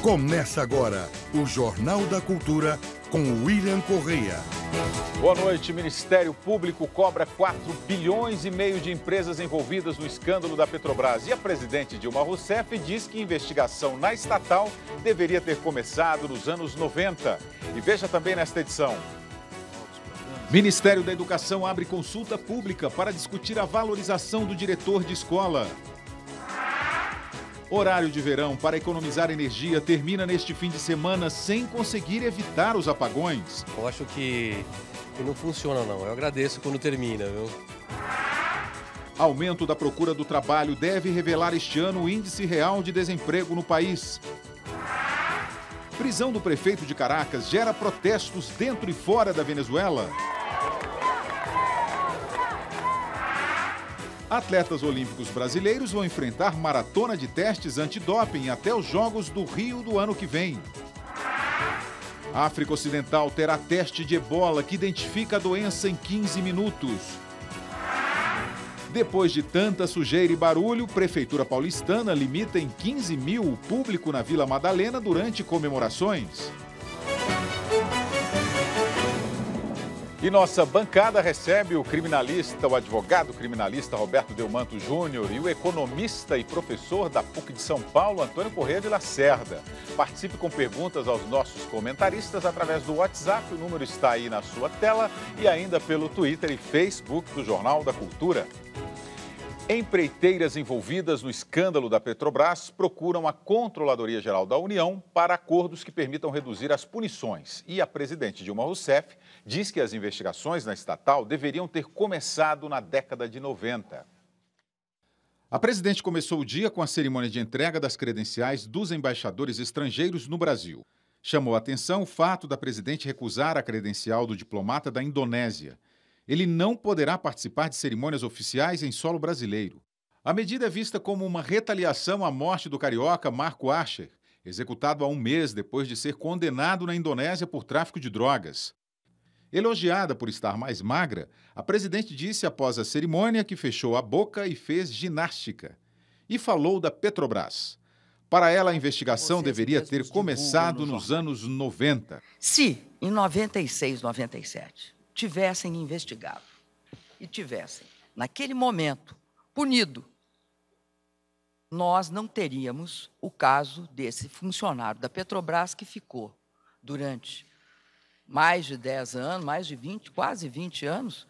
Começa agora o Jornal da Cultura com William Correia. Boa noite. Ministério Público cobra 4,5 bilhões de empresas envolvidas no escândalo da Petrobras. E a presidente Dilma Rousseff diz que a investigação na estatal deveria ter começado nos anos 90. E veja também nesta edição. Ministério da Educação abre consulta pública para discutir a valorização do diretor de escola. Horário de verão para economizar energia termina neste fim de semana sem conseguir evitar os apagões. Eu acho que não funciona não, eu agradeço quando termina, viu? Aumento da procura do trabalho deve revelar este ano o índice real de desemprego no país. Prisão do prefeito de Caracas gera protestos dentro e fora da Venezuela. Atletas olímpicos brasileiros vão enfrentar maratona de testes antidoping até os Jogos do Rio do ano que vem. A África Ocidental terá teste de ebola que identifica a doença em 15 minutos. Depois de tanta sujeira e barulho, Prefeitura paulistana limita em 15 mil o público na Vila Madalena durante comemorações. E nossa bancada recebe o advogado criminalista Roberto Delmanto Júnior e o economista e professor da PUC de São Paulo, Antônio Correia de Lacerda. Participe com perguntas aos nossos comentaristas através do WhatsApp, o número está aí na sua tela, e ainda pelo Twitter e Facebook do Jornal da Cultura. Empreiteiras envolvidas no escândalo da Petrobras procuram a Controladoria Geral da União para acordos que permitam reduzir as punições. E a presidente Dilma Rousseff diz que as investigações na estatal deveriam ter começado na década de 90. A presidente começou o dia com a cerimônia de entrega das credenciais dos embaixadores estrangeiros no Brasil. Chamou a atenção o fato da presidente recusar a credencial do diplomata da Indonésia. Ele não poderá participar de cerimônias oficiais em solo brasileiro. A medida é vista como uma retaliação à morte do carioca Marco Archer, executado há um mês depois de ser condenado na Indonésia por tráfico de drogas. Elogiada por estar mais magra, a presidente disse após a cerimônia que fechou a boca e fez ginástica. E falou da Petrobras. Para ela, a investigação deveria ter começado nos anos 90. Se, em 96, 97... tivessem investigado e tivessem, naquele momento, punido, nós não teríamos o caso desse funcionário da Petrobras que ficou durante mais de 10 anos, mais de 20, quase 20 anos,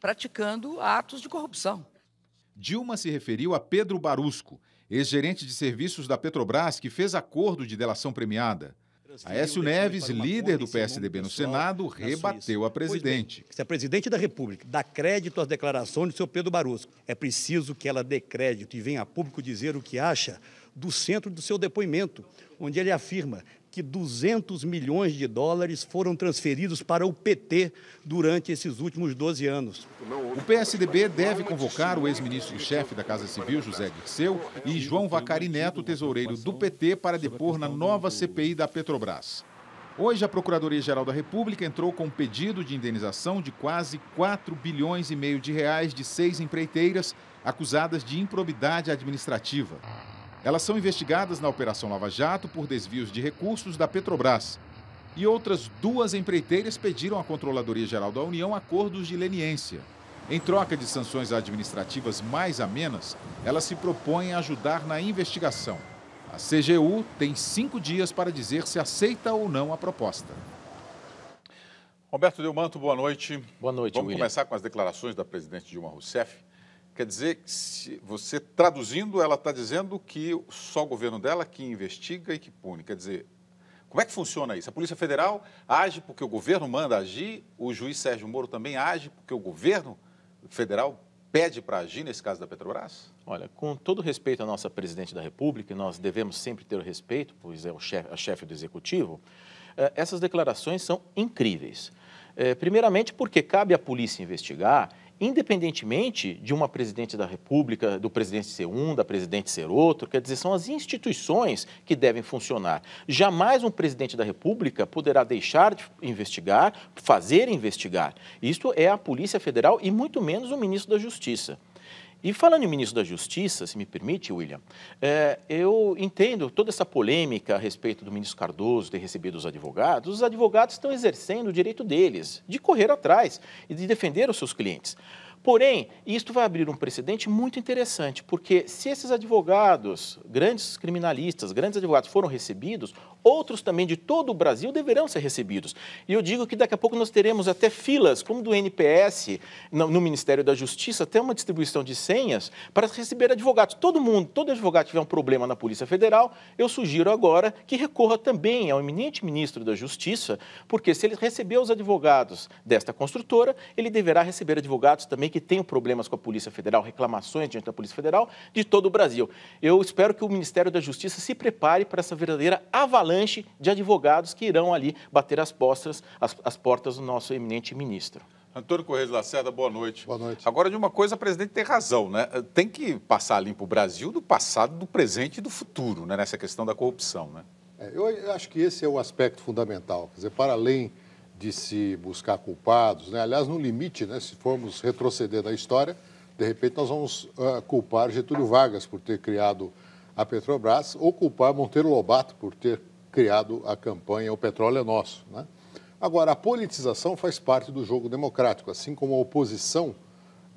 praticando atos de corrupção. Dilma se referiu a Pedro Barusco, ex-gerente de serviços da Petrobras, que fez acordo de delação premiada. Aécio Neves, líder do PSDB no Senado, rebateu a presidente. Se a presidente da República dá crédito às declarações do seu Pedro Barusco, é preciso que ela dê crédito e venha a público dizer o que acha do centro do seu depoimento, onde ele afirma que 200 milhões de dólares foram transferidos para o PT durante esses últimos 12 anos. O PSDB deve convocar o ex-ministro-chefe da Casa Civil, José Dirceu, e João Vacari Neto, tesoureiro do PT, para depor na nova CPI da Petrobras. Hoje, a Procuradoria-Geral da República entrou com um pedido de indenização de quase 4,5 bilhões de reais de 6 empreiteiras acusadas de improbidade administrativa. Elas são investigadas na Operação Lava Jato por desvios de recursos da Petrobras. E outras 2 empreiteiras pediram à Controladoria Geral da União acordos de leniência. Em troca de sanções administrativas mais amenas, elas se propõem a ajudar na investigação. A CGU tem 5 dias para dizer se aceita ou não a proposta. Roberto Delmanto, boa noite. Boa noite, Vamos começar com as declarações da presidente Dilma Rousseff. Quer dizer, se você traduzindo, ela está dizendo que só o governo dela que investiga e que pune. Quer dizer, como é que funciona isso? A Polícia Federal age porque o governo manda agir, o juiz Sérgio Moro também age porque o governo federal pede para agir nesse caso da Petrobras? Olha, com todo respeito à nossa presidente da República, nós devemos sempre ter o respeito, pois é a chefe do Executivo, essas declarações são incríveis. Primeiramente porque cabe à polícia investigar, independentemente de uma presidente da República, do presidente ser um, da presidente ser outro, quer dizer, são as instituições que devem funcionar. Jamais um presidente da República poderá deixar de investigar, fazer investigar. Isto é a Polícia Federal e muito menos o ministro da Justiça. E falando em ministro da Justiça, se me permite, William, eu entendo toda essa polêmica a respeito do ministro Cardoso ter recebido os advogados estão exercendo o direito deles de correr atrás e de defender os seus clientes. Porém, isto vai abrir um precedente muito interessante, porque se esses advogados, grandes criminalistas, grandes advogados foram recebidos, outros também de todo o Brasil deverão ser recebidos. E eu digo que daqui a pouco nós teremos até filas, como do NPS, no Ministério da Justiça, até uma distribuição de senhas para receber advogados. Todo advogado que tiver um problema na Polícia Federal, eu sugiro agora que recorra também ao eminente ministro da Justiça, porque se ele receber os advogados desta construtora, ele deverá receber advogados também que tenham problemas com a Polícia Federal, reclamações diante da Polícia Federal de todo o Brasil. Eu espero que o Ministério da Justiça se prepare para essa verdadeira avalanche de advogados que irão ali bater as portas do nosso eminente ministro. Antônio Corrêa de Lacerda, boa noite. Boa noite. Agora, de uma coisa, o presidente tem razão, né? Tem que passar limpo o Brasil do passado, do presente e do futuro, né? Nessa questão da corrupção, né? Eu acho que esse é o aspecto fundamental. Quer dizer, para além de se buscar culpados, né? Aliás, no limite, né? Se formos retroceder na história, de repente nós vamos culpar Getúlio Vargas por ter criado a Petrobras ou culpar Monteiro Lobato por ter criado a campanha O Petróleo é Nosso, né? Agora, a politização faz parte do jogo democrático, assim como a oposição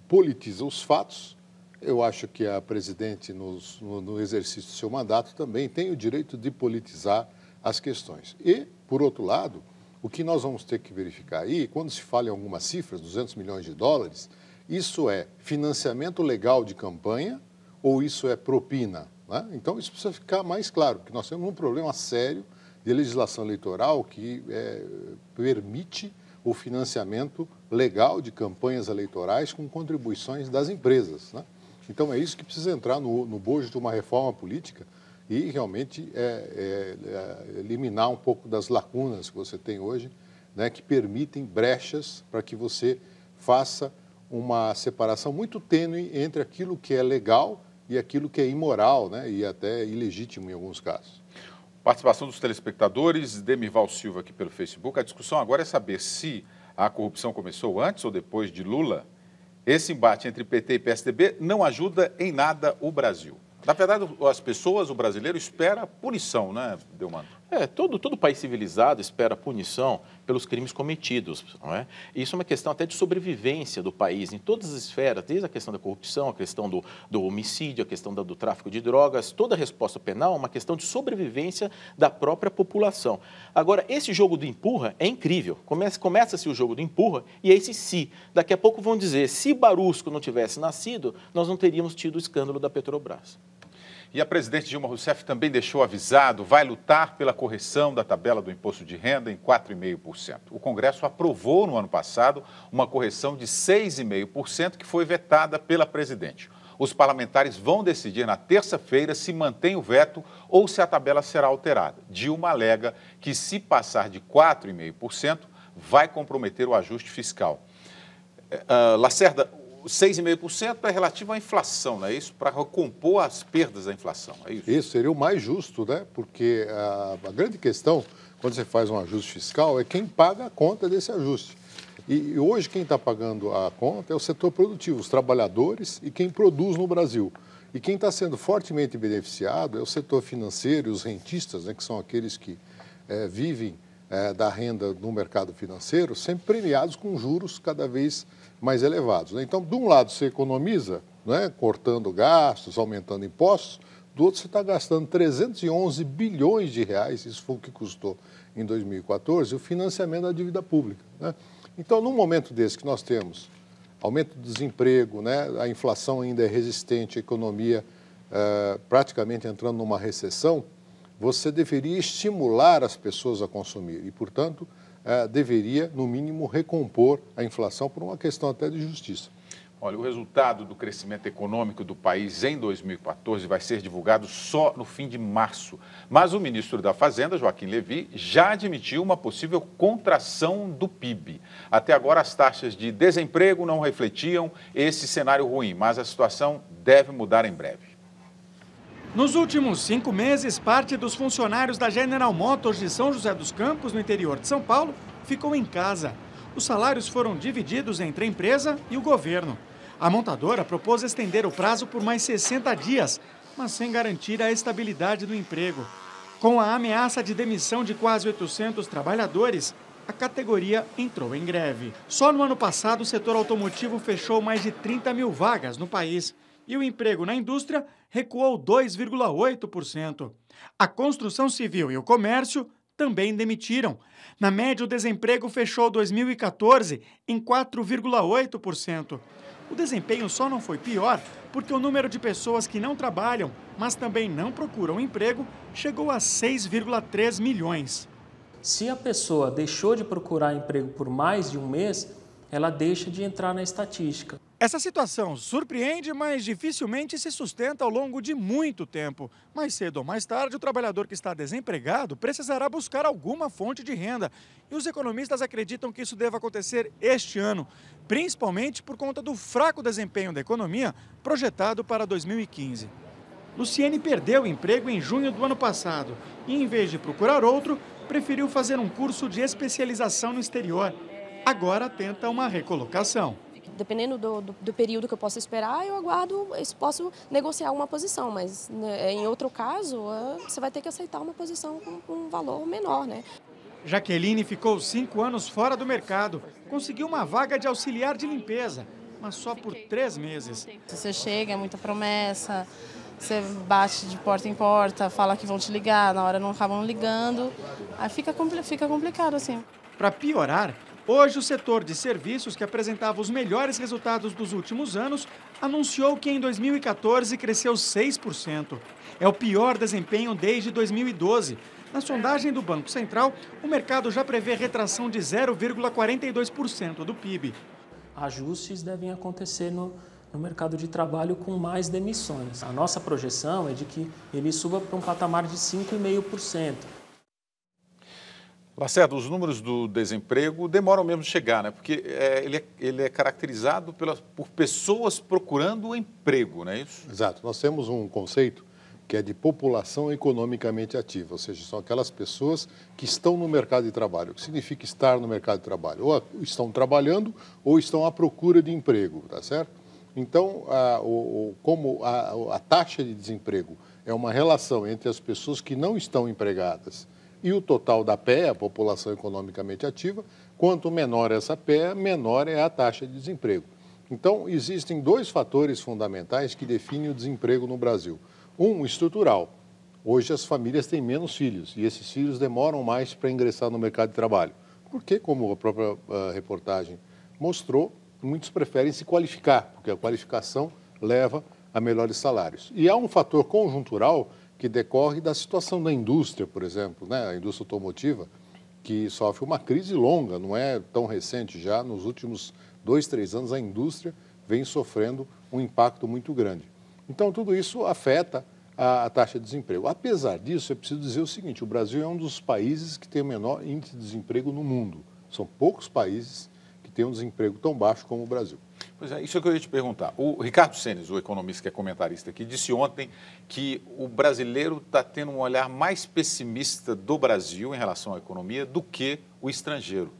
politiza os fatos. Eu acho que a presidente, no exercício do seu mandato, também tem o direito de politizar as questões. E, por outro lado, o que nós vamos ter que verificar aí, quando se fala em algumas cifras, 200 milhões de dólares, isso é financiamento legal de campanha ou isso é propina, né? Então, isso precisa ficar mais claro, porque nós temos um problema sério de legislação eleitoral que permite o financiamento legal de campanhas eleitorais com contribuições das empresas, né? Então, é isso que precisa entrar no bojo de uma reforma política e realmente eliminar um pouco das lacunas que você tem hoje, né, que permitem brechas para que você faça uma separação muito tênue entre aquilo que é legal e aquilo que é imoral, né, e até ilegítimo em alguns casos. Participação dos telespectadores, Demival Silva aqui pelo Facebook. A discussão agora é saber se a corrupção começou antes ou depois de Lula. Esse embate entre PT e PSDB não ajuda em nada o Brasil. Na verdade, as pessoas, o brasileiro, espera punição, né, Delmano? Todo país civilizado espera punição pelos crimes cometidos, não é? Isso é uma questão até de sobrevivência do país, em todas as esferas, desde a questão da corrupção, a questão do homicídio, a questão do tráfico de drogas, toda a resposta penal é uma questão de sobrevivência da própria população. Agora, esse jogo do empurra é incrível. Começa-se o jogo do empurra e é esse se. Daqui a pouco vão dizer, se Barusco não tivesse nascido, nós não teríamos tido o escândalo da Petrobras. E a presidente Dilma Rousseff também deixou avisado, vai lutar pela correção da tabela do imposto de renda em 4,5%. O Congresso aprovou no ano passado uma correção de 6,5% que foi vetada pela presidente. Os parlamentares vão decidir na terça-feira se mantém o veto ou se a tabela será alterada. Dilma alega que se passar de 4,5% vai comprometer o ajuste fiscal. Lacerda, 6,5% é relativo à inflação, não é isso? Para recompor as perdas da inflação, é isso? Isso seria o mais justo, né? Porque a grande questão, quando você faz um ajuste fiscal, é quem paga a conta desse ajuste. E hoje quem está pagando a conta é o setor produtivo, os trabalhadores e quem produz no Brasil. E quem está sendo fortemente beneficiado é o setor financeiro e os rentistas, né? Que são aqueles que vivem da renda no mercado financeiro, sempre premiados com juros cada vez mais elevados, né? Então, de um lado você economiza, né, cortando gastos, aumentando impostos, do outro você está gastando 311 bilhões de reais, isso foi o que custou em 2014, o financiamento da dívida pública, né? Então, num momento desse que nós temos aumento do desemprego, né, a inflação ainda é resistente, a economia praticamente entrando numa recessão, você deveria estimular as pessoas a consumir e, portanto, deveria, no mínimo, recompor a inflação por uma questão até de justiça. Olha, o resultado do crescimento econômico do país em 2014 vai ser divulgado só no fim de março. Mas o ministro da Fazenda, Joaquim Levy, já admitiu uma possível contração do PIB. Até agora, as taxas de desemprego não refletiam esse cenário ruim, mas a situação deve mudar em breve. Nos últimos 5 meses, parte dos funcionários da General Motors de São José dos Campos, no interior de São Paulo, ficou em casa. Os salários foram divididos entre a empresa e o governo. A montadora propôs estender o prazo por mais 60 dias, mas sem garantir a estabilidade do emprego. Com a ameaça de demissão de quase 800 trabalhadores, a categoria entrou em greve. Só no ano passado, o setor automotivo fechou mais de 30 mil vagas no país e o emprego na indústria recuou 2,8%. A construção civil e o comércio também demitiram. Na média, o desemprego fechou 2014 em 4,8%. O desempenho só não foi pior porque o número de pessoas que não trabalham, mas também não procuram emprego, chegou a 6,3 milhões. Se a pessoa deixou de procurar emprego por mais de um mês, ela deixa de entrar na estatística. Essa situação surpreende, mas dificilmente se sustenta ao longo de muito tempo. Mais cedo ou mais tarde, o trabalhador que está desempregado precisará buscar alguma fonte de renda. E os economistas acreditam que isso deva acontecer este ano, principalmente por conta do fraco desempenho da economia projetado para 2015. Luciene perdeu o emprego em junho do ano passado e, em vez de procurar outro, preferiu fazer um curso de especialização no exterior. Agora tenta uma recolocação. Dependendo do período que eu posso esperar, eu aguardo, posso negociar uma posição, mas em outro caso, você vai ter que aceitar uma posição com um valor menor, né? Jaqueline ficou 5 anos fora do mercado, conseguiu uma vaga de auxiliar de limpeza, mas só por 3 meses. Você chega, é muita promessa, você bate de porta em porta, fala que vão te ligar, na hora não acabam ligando, aí fica complicado assim. Para piorar, hoje, o setor de serviços, que apresentava os melhores resultados dos últimos anos, anunciou que em 2014 cresceu 6%. É o pior desempenho desde 2012. Na sondagem do Banco Central, o mercado já prevê retração de 0,42% do PIB. Ajustes devem acontecer no mercado de trabalho com mais demissões. A nossa projeção é de que ele suba para um patamar de 5,5%. Lacerda, os números do desemprego demoram mesmo de chegar, né? Porque ele é caracterizado por pessoas procurando emprego, não é isso? Exato. Nós temos um conceito que é de população economicamente ativa, ou seja, são aquelas pessoas que estão no mercado de trabalho. O que significa estar no mercado de trabalho? Ou estão trabalhando ou estão à procura de emprego, tá certo? Então, como a taxa de desemprego é uma relação entre as pessoas que não estão empregadas e o total da PEA, a população economicamente ativa, quanto menor essa PEA, menor é a taxa de desemprego. Então, existem 2 fatores fundamentais que definem o desemprego no Brasil. Um, estrutural. Hoje as famílias têm menos filhos e esses filhos demoram mais para ingressar no mercado de trabalho. Porque, como a própria reportagem mostrou, muitos preferem se qualificar, porque a qualificação leva a melhores salários. E há um fator conjuntural que decorre da situação da indústria, por exemplo, né? A indústria automotiva, que sofre uma crise longa, não é tão recente já, nos últimos 2, 3 anos a indústria vem sofrendo um impacto muito grande. Então, tudo isso afeta a taxa de desemprego. Apesar disso, é preciso dizer o seguinte, o Brasil é um dos países que tem o menor índice de desemprego no mundo. São poucos países que têm um desemprego tão baixo como o Brasil. Pois é, isso é que eu ia te perguntar. O Ricardo Senes, o economista que é comentarista aqui, disse ontem que o brasileiro está tendo um olhar mais pessimista do Brasil em relação à economia do que o estrangeiro.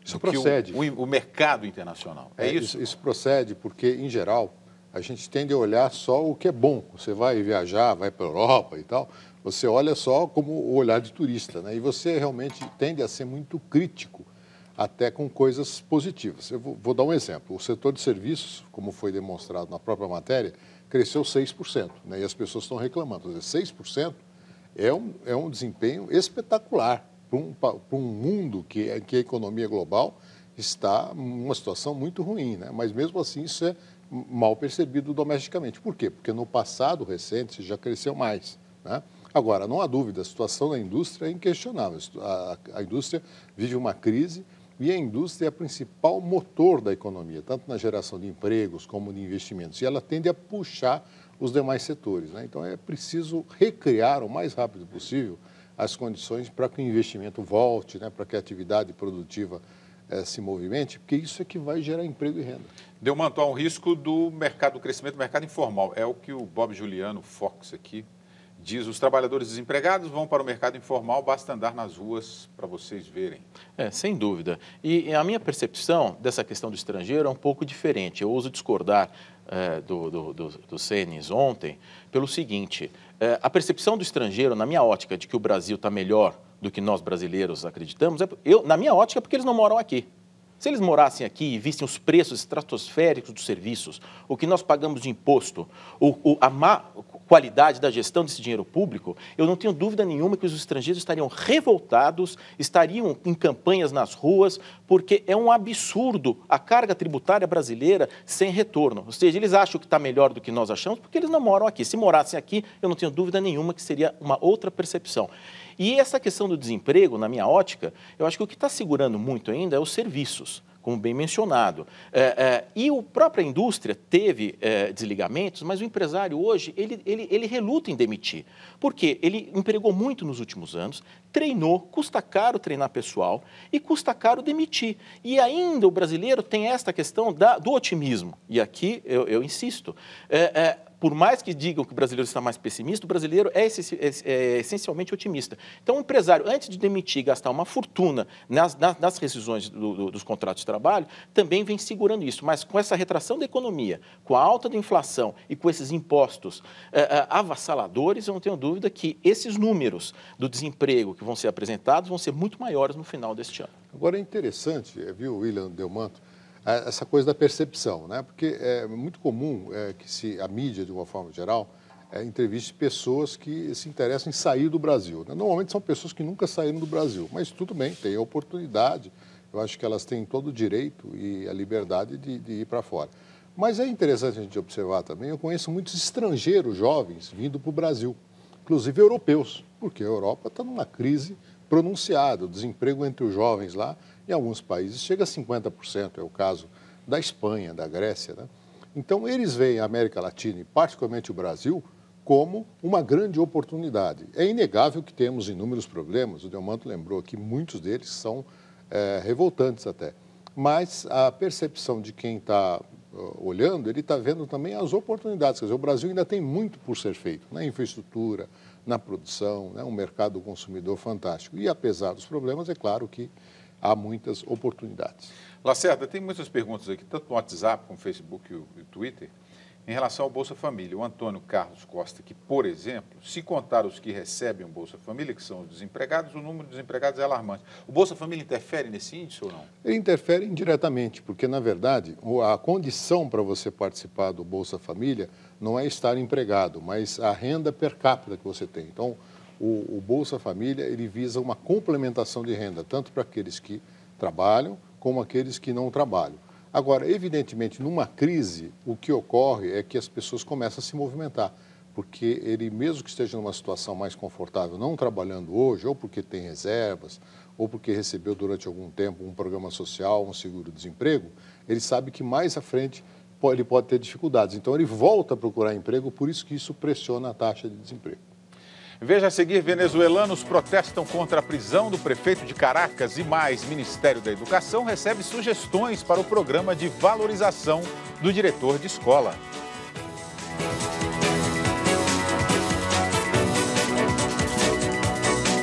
Isso procede. O mercado internacional. É isso? Isso procede porque, em geral, a gente tende a olhar só o que é bom. Você vai viajar, vai para a Europa e tal, você olha só como o olhar de turista, né? E você realmente tende a ser muito crítico até com coisas positivas. Eu vou dar um exemplo. O setor de serviços, como foi demonstrado na própria matéria, cresceu 6%, né? E as pessoas estão reclamando. Quer dizer, 6% é um desempenho espetacular para um mundo que a economia global está numa situação muito ruim, né? Mas mesmo assim isso é mal percebido domesticamente. Por quê? Porque no passado recente já cresceu mais, né? Agora, não há dúvida, a situação da indústria é inquestionável. A indústria vive uma crise e a indústria é o principal motor da economia, tanto na geração de empregos como de investimentos. E ela tende a puxar os demais setores, né? Então, é preciso recriar o mais rápido possível as condições para que o investimento volte, né? Para que a atividade produtiva se movimente, porque isso é que vai gerar emprego e renda. Delmanto, há um risco do mercado, do crescimento do mercado informal. É o que o Bob Juliano Fox aqui Diz, os trabalhadores desempregados vão para o mercado informal, basta andar nas ruas para vocês verem. Sem dúvida. E a minha percepção dessa questão do estrangeiro é um pouco diferente. Eu ouso discordar do CNIS ontem pelo seguinte, a percepção do estrangeiro, na minha ótica, de que o Brasil está melhor do que nós brasileiros acreditamos, na minha ótica, é porque eles não moram aqui. Se eles morassem aqui e vissem os preços estratosféricos dos serviços, o que nós pagamos de imposto, a má qualidade da gestão desse dinheiro público, eu não tenho dúvida nenhuma que os estrangeiros estariam revoltados, estariam em campanhas nas ruas, porque é um absurdo a carga tributária brasileira sem retorno. Ou seja, eles acham que está melhor do que nós achamos porque eles não moram aqui. Se morassem aqui, eu não tenho dúvida nenhuma que seria uma outra percepção. E essa questão do desemprego, na minha ótica, eu acho que o que está segurando muito ainda é os serviços, como bem mencionado. E a própria indústria teve desligamentos, mas o empresário hoje, ele reluta em demitir. Por quê? Ele empregou muito nos últimos anos, treinou, custa caro treinar pessoal e custa caro demitir. E ainda o brasileiro tem esta questão do otimismo. E aqui eu insisto, por mais que digam que o brasileiro está mais pessimista, o brasileiro é essencialmente otimista. Então, o empresário, antes de demitir e gastar uma fortuna nas rescisões dos contratos de trabalho, também vem segurando isso. Mas com essa retração da economia, com a alta da inflação e com esses impostos avassaladores, eu não tenho dúvida que esses números do desemprego que vão ser apresentados vão ser muito maiores no final deste ano. Agora, é interessante, viu, William Delmanto, essa coisa da percepção, né? Porque é muito comum que a mídia, de uma forma geral, entreviste pessoas que se interessam em sair do Brasil, né? Normalmente são pessoas que nunca saíram do Brasil, mas tudo bem, tem a oportunidade, eu acho que elas têm todo o direito e a liberdade de ir para fora. Mas é interessante a gente observar também, eu conheço muitos estrangeiros jovens vindo para o Brasil, inclusive europeus, porque a Europa está numa crise pronunciada, o desemprego entre os jovens lá, em alguns países chega a 50%, é o caso da Espanha, da Grécia, né? Então, eles veem a América Latina, e particularmente o Brasil, como uma grande oportunidade. É inegável que temos inúmeros problemas, o Delmanto lembrou aqui, muitos deles são revoltantes até. Mas a percepção de quem está olhando, ele está vendo também as oportunidades. Quer dizer, o Brasil ainda tem muito por ser feito, na infraestrutura, na produção, né? Um mercado consumidor fantástico. E apesar dos problemas, é claro que há muitas oportunidades. Lacerda, tem muitas perguntas aqui, tanto no WhatsApp como no Facebook e o Twitter, em relação ao Bolsa Família. O Antônio Carlos Costa, que, por exemplo, se contar os que recebem o Bolsa Família, que são os desempregados, o número de desempregados é alarmante. O Bolsa Família interfere nesse índice ou não? Ele interfere indiretamente, porque, na verdade, a condição para você participar do Bolsa Família não é estar empregado, mas a renda per capita que você tem. Então, o Bolsa Família, ele visa uma complementação de renda, tanto para aqueles que trabalham, como aqueles que não trabalham. Agora, evidentemente, numa crise, o que ocorre é que as pessoas começam a se movimentar, porque ele, mesmo que esteja numa situação mais confortável, não trabalhando hoje, ou porque tem reservas, ou porque recebeu durante algum tempo um programa social, um seguro-desemprego, ele sabe que mais à frente ele pode ter dificuldades. Então, ele volta a procurar emprego, por isso que isso pressiona a taxa de desemprego. Veja a seguir, venezuelanos protestam contra a prisão do prefeito de Caracas e mais, Ministério da Educação recebe sugestões para o programa de valorização do diretor de escola.